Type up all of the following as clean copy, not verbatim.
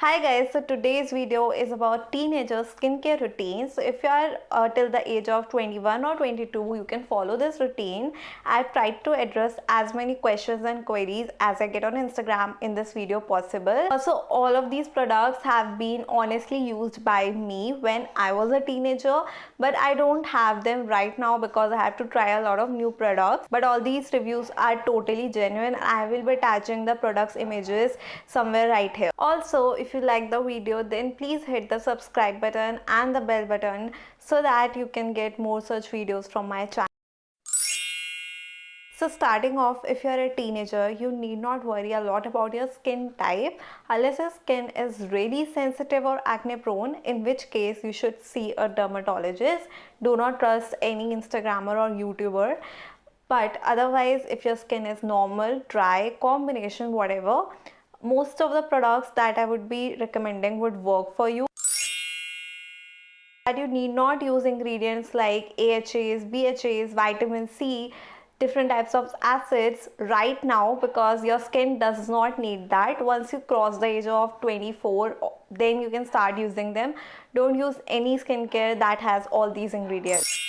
Hi guys, so today's video is about teenager skincare routine. So if you are till the age of 21 or 22, you can follow this routine. I've tried to address as many questions and queries as I get on Instagram in this video possible. So all of these products have been honestly used by me when I was a teenager, but I don't have them right now because I have to try a lot of new products. But all these reviews are totally genuine. I will be attaching the products images somewhere right here. Also, if you like the video, then please hit the subscribe button and the bell button so that you can get more such videos from my channel. So starting off, if you are a teenager, you need not worry a lot about your skin type unless your skin is really sensitive or acne prone, in which case you should see a dermatologist. Do not trust any Instagrammer or YouTuber. But otherwise, if your skin is normal, dry, combination, whatever, most of the products that I would be recommending would work for you. That you need not use ingredients like AHAs, BHAs, vitamin C, different types of acids right now because your skin does not need that. Once you cross the age of 24, then you can start using them. Don't use any skincare that has all these ingredients.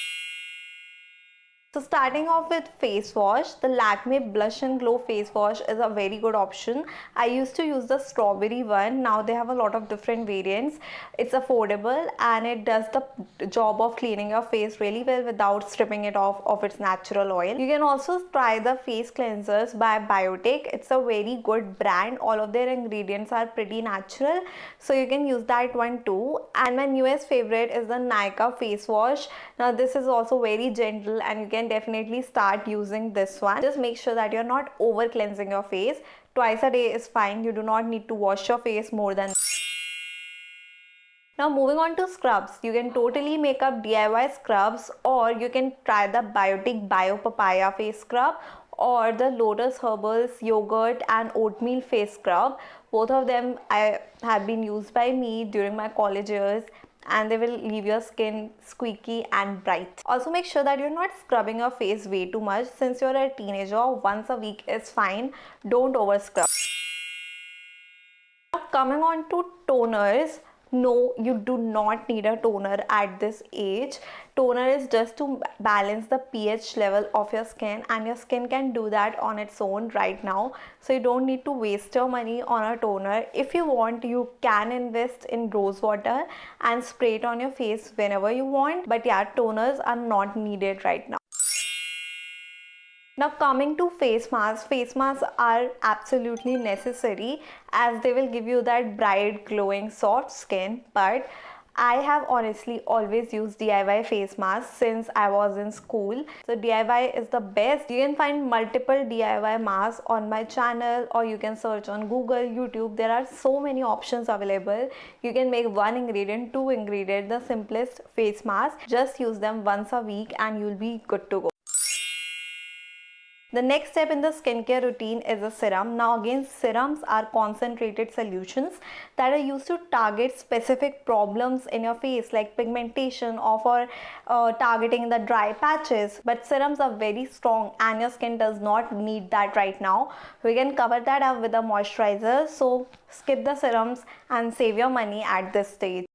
So starting off with face wash, the Lakme Blush and Glow face wash is a very good option. I used to use the strawberry one. Now they have a lot of different variants. It's affordable and it does the job of cleaning your face really well without stripping it off of its natural oil. You can also try the face cleansers by Biotic. It's a very good brand. All of their ingredients are pretty natural, so you can use that one too. And my newest favorite is the Nykaa face wash. Now this is also very gentle and you can definitely start using this one. Just make sure that you're not over cleansing your face. Twice a day is fine. You do not need to wash your face more than. Now moving on to scrubs, you can totally make up DIY scrubs, or you can try the Biotic Bio Papaya face scrub or the Lotus Herbals yogurt and oatmeal face scrub. Both of them I have been used by me during my college years, and they will leave your skin squeaky and bright. Also make sure that you're not scrubbing your face way too much. Since you're a teenager, once a week is fine. Don't over scrub. Now coming on to toners. No, you do not need a toner at this age. Toner is just to balance the pH level of your skin, and your skin can do that on its own right now. So you don't need to waste your money on a toner. If you want, you can invest in rose water and spray it on your face whenever you want. But yeah, toners are not needed right now. Now coming to face masks are absolutely necessary as they will give you that bright, glowing, soft skin. But I have honestly always used DIY face masks since I was in school. So DIY is the best. You can find multiple DIY masks on my channel, or you can search on Google, YouTube. There are so many options available. You can make one ingredient, two ingredients, the simplest face mask. Just use them once a week and you'll be good to go. The next step in the skincare routine is a serum. Now again, serums are concentrated solutions that are used to target specific problems in your face like pigmentation or for targeting the dry patches. But serums are very strong and your skin does not need that right now. We can cover that up with a moisturizer. So skip the serums and save your money at this stage.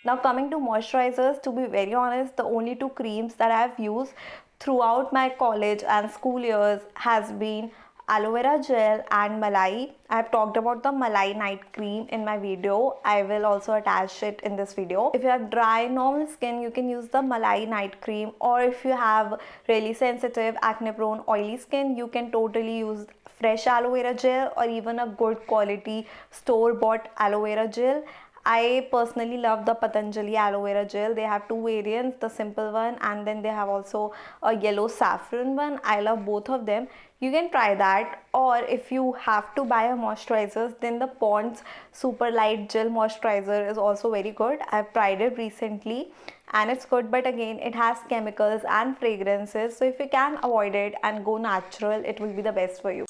Now coming to moisturizers, to be very honest, the only two creams that I have used throughout my college and school years has been aloe vera gel and Malai. I have talked about the Malai night cream in my video. I will also attach it in this video. If you have dry normal skin, you can use the Malai night cream, or if you have really sensitive acne prone oily skin, you can totally use fresh aloe vera gel or even a good quality store bought aloe vera gel. I personally love the Patanjali aloe vera gel. They have two variants, the simple one and then they have also a yellow saffron one. I love both of them. You can try that, or if you have to buy a moisturizer, then the Pond's Super Light Gel Moisturizer is also very good. I've tried it recently and it's good, but again it has chemicals and fragrances, so if you can avoid it and go natural, it will be the best for you.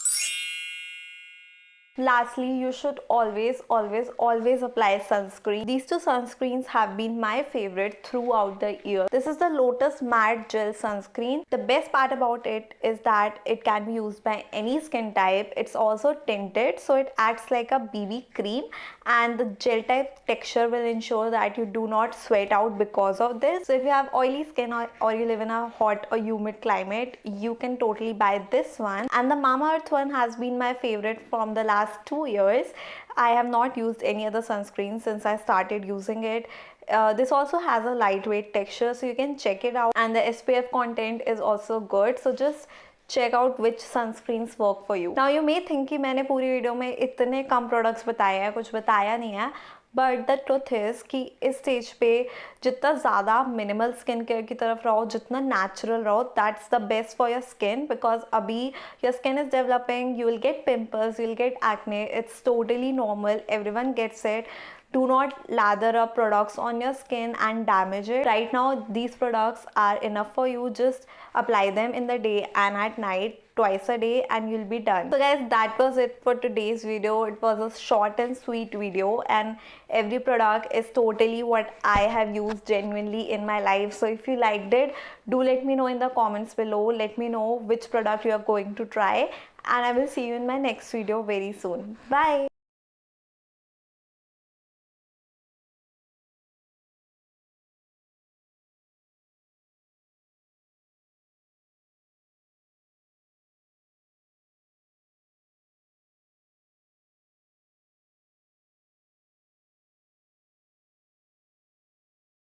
Lastly, you should always apply sunscreen. These two sunscreens have been my favorite throughout the year. This is the Lotus Matte Gel Sunscreen. The best part about it is that it can be used by any skin type. It's also tinted, so it acts like a BB cream, and the gel type texture will ensure that you do not sweat out because of this. So if you have oily skin, or you live in a hot or humid climate, you can totally buy this one. And the Mamaearth one has been my favorite from the last 2 years. I have not used any other sunscreen since I started using it. This also has a lightweight texture, so you can check it out, and the SPF content is also good, so just check out which sunscreens work for you. Now you may think कि मैंने पूरी video में इतने कम products बताए हैं, कुछ बताया नहीं है, बट द ट्रुथ इज़ कि इस स्टेज पे जितना ज़्यादा मिनिमल स्किन केयर की तरफ रहो, जितना नेचुरल रहो, that's the best for your skin, because अभी your skin is developing, you will get pimples, you will get acne, it's totally normal, everyone gets it. Do not lather up products on your skin and damage it. Right now these products are enough for you. Just apply them in the day and at night twice a day and you'll be done. So guys, that was it for today's video. It was a short and sweet video, and every product is totally what I have used genuinely in my life. So if you liked it, do let me know in the comments below. Let me know which product you are going to try, and I will see you in my next video very soon. Bye.